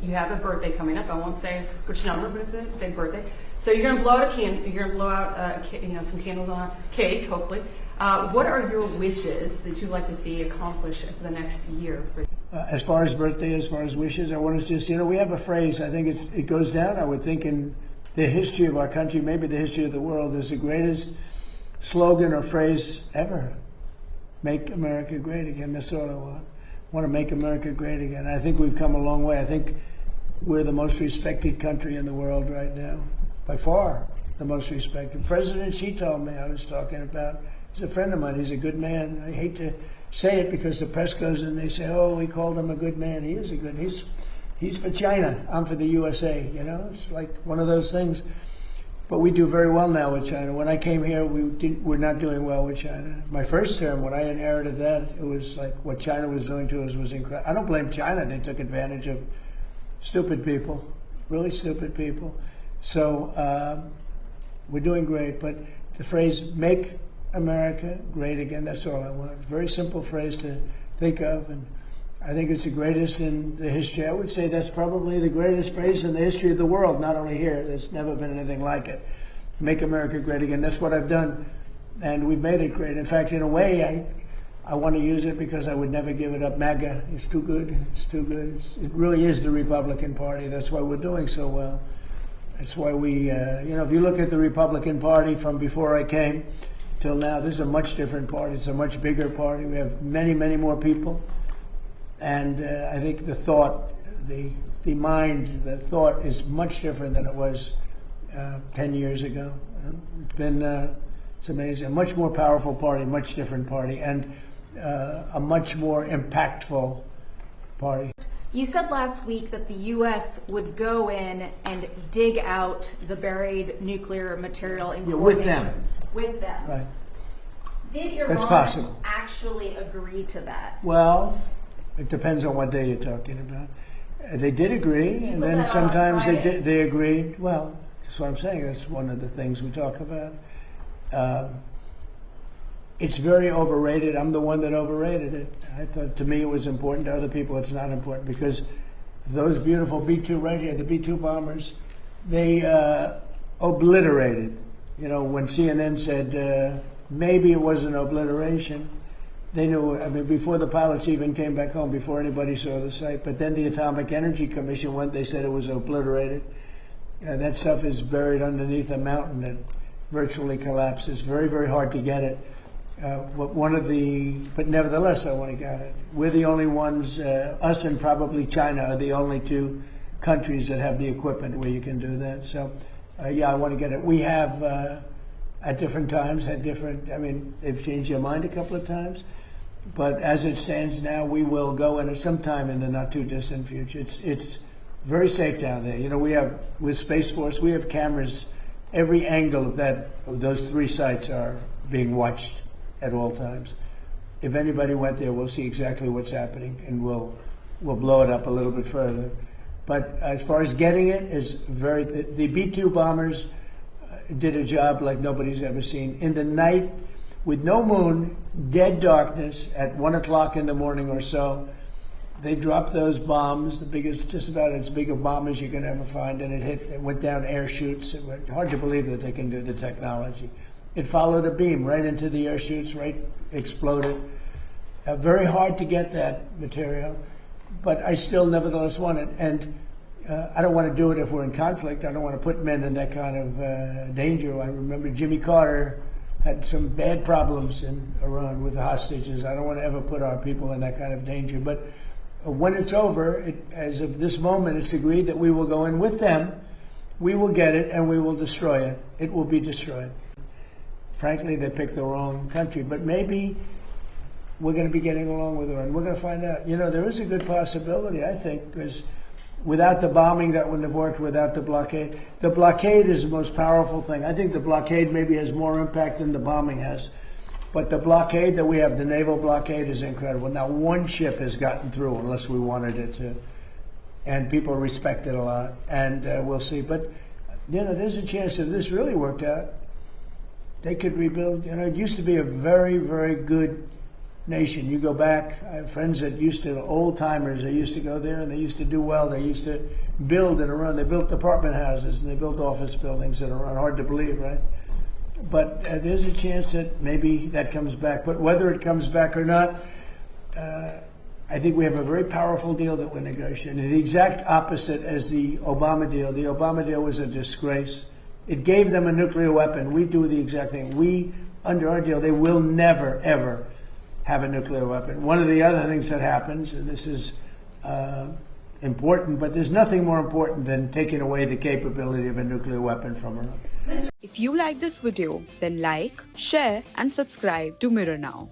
you have a birthday coming up. I won't say which number, but it's a big birthday. So you're going to blow out some candles on a cake, hopefully. What are your wishes that you'd like to see accomplished for the next year? As far as birthday, as far as wishes, I want to just, we have a phrase, I think it goes down, I would think, in the history of our country, maybe the history of the world, is the greatest slogan or phrase ever. Make America great again. That's all I want. I want to make America great again. I think we've come a long way. I think we're the most respected country in the world right now. By far, the most respected. President Xi told me, I was talking about, he's a friend of mine, he's a good man. I hate to say it because the press goes and they say, oh, we called him a good man. He is a good, he's for China, I'm for the USA, It's like one of those things. But we do very well now with China. When I came here, we're not doing well with China. My first term, when I inherited that, it was like what China was doing to us was incredible. I don't blame China. They took advantage of stupid people, really stupid people. So we're doing great. But the phrase, make America great again, that's all I want. Very simple phrase to think of. And I think it's the greatest in the history. I would say that's probably the greatest phrase in the history of the world, not only here. There's never been anything like it. Make America great again. That's what I've done, and we've made it great. In fact, in a way, I want to use it because I would never give it up. MAGA is too good. It's too good. It really is the Republican Party. That's why we're doing so well. That's why we, if you look at the Republican Party from before I came till now, this is a much different party. It's a much bigger party. We have many, many more people. And I think the thought, the mind, the thought is much different than it was 10 years ago. It's been, it's amazing. A much more powerful party, much different party, and a much more impactful party. You said last week that the U.S. would go in and dig out the buried nuclear material in with them. With them. Right. Did Iran actually agree to that? Well, it depends on what day you're talking about. They did agree, and then sometimes they agreed. Well, that's what I'm saying. That's one of the things we talk about. It's very overrated. I'm the one that overrated it. I thought, to me, it was important. To other people, it's not important, because those beautiful B-2 right here, the B-2 bombers, they obliterated. When CNN said maybe it was an obliteration, they knew, before the pilots even came back home, before anybody saw the site. But then the Atomic Energy Commission went, they said it was obliterated. That stuff is buried underneath a mountain that virtually collapses. Very, very hard to get it. But nevertheless, I want to get it. We're the only ones, us and probably China are the only two countries that have the equipment where you can do that. So, yeah, I want to get it. We have, at different times, they've changed their mind a couple of times. But as it stands now, we will go in at some time in the not too distant future. It's very safe down there. We have, with Space Force, we have cameras. Every angle of those three sites are being watched at all times. If anybody went there, we'll see exactly what's happening, and we'll blow it up a little bit further. But as far as getting it, the B-2 bombers did a job like nobody's ever seen. In the night, with no moon, dead darkness, at 1 o'clock in the morning or so, they dropped those bombs, the biggest, just about as big a bomb as you can ever find, and it went down air chutes. It was hard to believe that they can do the technology. It followed a beam right into the air chutes, exploded. Very hard to get that material, but I still nevertheless want it. And I don't want to do it if we're in conflict. I don't want to put men in that kind of danger. I remember Jimmy Carter had some bad problems in Iran with the hostages. I don't want to ever put our people in that kind of danger. But when it's over, as of this moment, it's agreed that we will go in with them. We will get it, and we will destroy it. It will be destroyed. Frankly, they picked the wrong country. But maybe we're going to be getting along with Iran. We're going to find out. There is a good possibility, I think, because without the bombing, that wouldn't have worked. Without the blockade. The blockade is the most powerful thing. I think the blockade maybe has more impact than the bombing has. But the blockade that we have, the naval blockade, is incredible. Now, one ship has gotten through, unless we wanted it to. And people respect it a lot. And we'll see. But, there's a chance if this really worked out, they could rebuild. It used to be a very, very good nation. You go back, I have friends that used to, old timers, they used to go there and they used to do well. They used to build and run. They built apartment houses and they built office buildings that are hard to believe, right? But there's a chance that maybe that comes back. But whether it comes back or not, I think we have a very powerful deal that we're negotiating. The exact opposite as the Obama deal. The Obama deal was a disgrace. It gave them a nuclear weapon. We do the exact thing. We, under our deal, they will never, ever have a nuclear weapon. One of the other things that happens, and this is important, but there's nothing more important than taking away the capability of a nuclear weapon from Iran. If you like this video, then like, share and subscribe to Mirror Now.